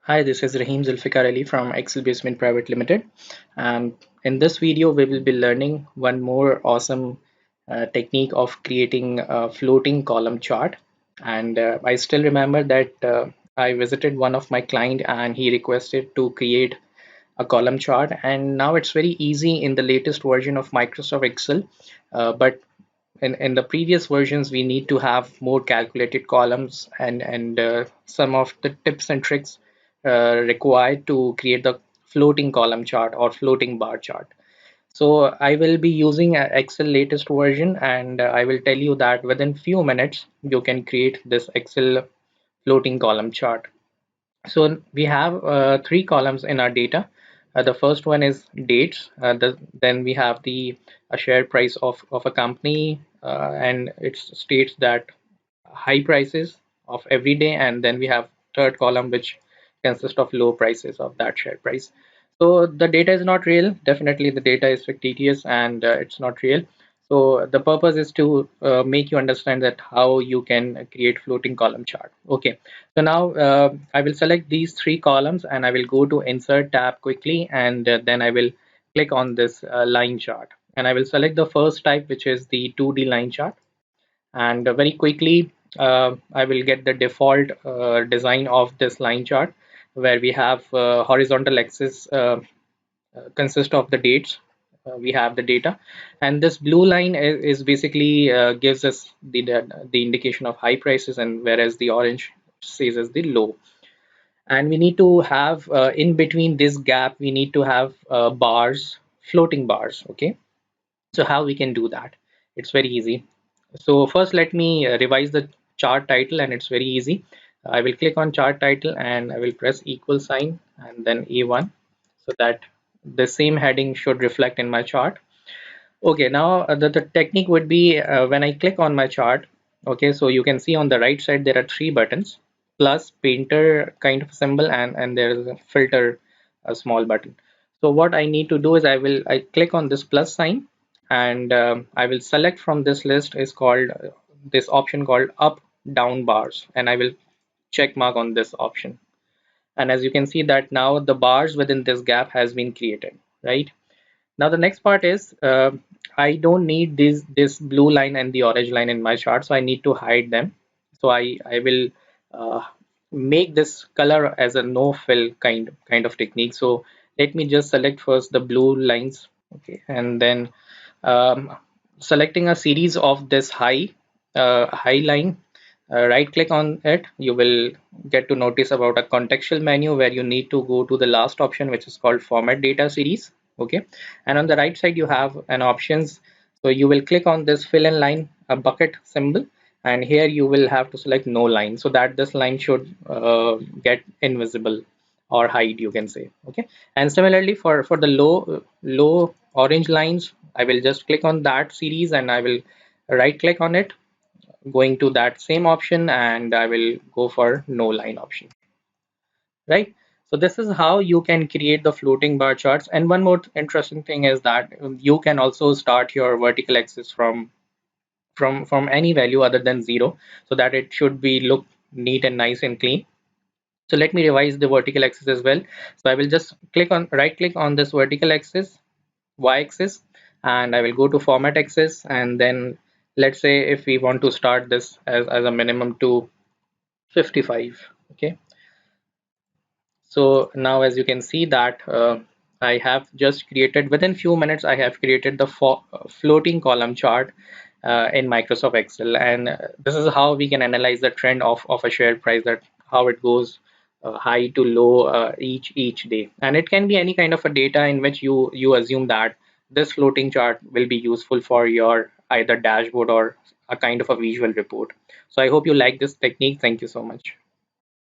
Hi, this is Rahim Zulfikar Ali from Excel Basement Private Limited. And in this video, we will be learning one more awesome technique of creating a floating column chart. And I still remember that I visited one of my client and he requested to create a column chart. And now it's very easy in the latest version of Microsoft Excel. But in the previous versions, we need to have more calculated columns and some of the tips and tricks required to create the floating column chart or floating bar chart. So I will be using Excel latest version, and I will tell you that within few minutes you can create this Excel floating column chart. So we have three columns in our data. The first one is dates. Then we have the share price of a company, and it states that high prices of every day, and then we have third column which consists of low prices of that share price. So the data is not real. Definitely the data is fictitious and it's not real. So the purpose is to make you understand that how you can create floating column chart. Okay, so now I will select these three columns and I will go to insert tab quickly, and then I will click on this line chart, and I will select the first type, which is the 2D line chart. And very quickly I will get the default design of this line chart, where we have horizontal axis consist of the dates. We have the data, and this blue line is basically gives us the indication of high prices, and whereas the orange says as the low. And we need to have in between this gap, we need to have bars, floating bars. Okay, so how we can do that? It's very easy. So first let me revise the chart title, and it's very easy. I will click on chart title and I will press equal sign and then A1, so that the same heading should reflect in my chart. Okay, now the technique would be when I click on my chart. Okay, so you can see on the right side there are three buttons: plus, painter kind of symbol, and there is a filter, a small button. So what I need to do is I click on this plus sign, and I will select from this list is called this option called up down bars, and I will check mark on this option. And as you can see that now the bars within this gap has been created, right? Now the next part is I don't need this blue line and the orange line in my chart, so I need to hide them. So I will uh, make this color as a no fill kind of technique. So let me just select first the blue lines, okay, and then um, selecting a series of this high line. Right click on it, you will get to notice about a contextual menu where you need to go to the last option, which is called format data series. Okay, and on the right side you have an options, so you will click on this fill in line, a bucket symbol, and here you will have to select no line, so that this line should get invisible or hide, you can say. Okay, and similarly for the low orange lines, I will just click on that series and I will right click on it, going to that same option, and I will go for no line option, right? So this is how you can create the floating bar charts. And one more interesting thing is that you can also start your vertical axis from any value other than 0, so that it should be look neat and nice and clean. So let me revise the vertical axis as well. So I will just right click on this vertical axis, y axis, and I will go to format axis, and then let's say if we want to start this as a minimum to 55. Okay, so now as you can see that I have just created, within few minutes I have created the floating column chart in Microsoft Excel. And this is how we can analyze the trend of a share price, that how it goes high to low each day. And it can be any kind of a data in which you assume that this floating chart will be useful for your either dashboard or a kind of a visual report. So I hope you like this technique. Thank you so much.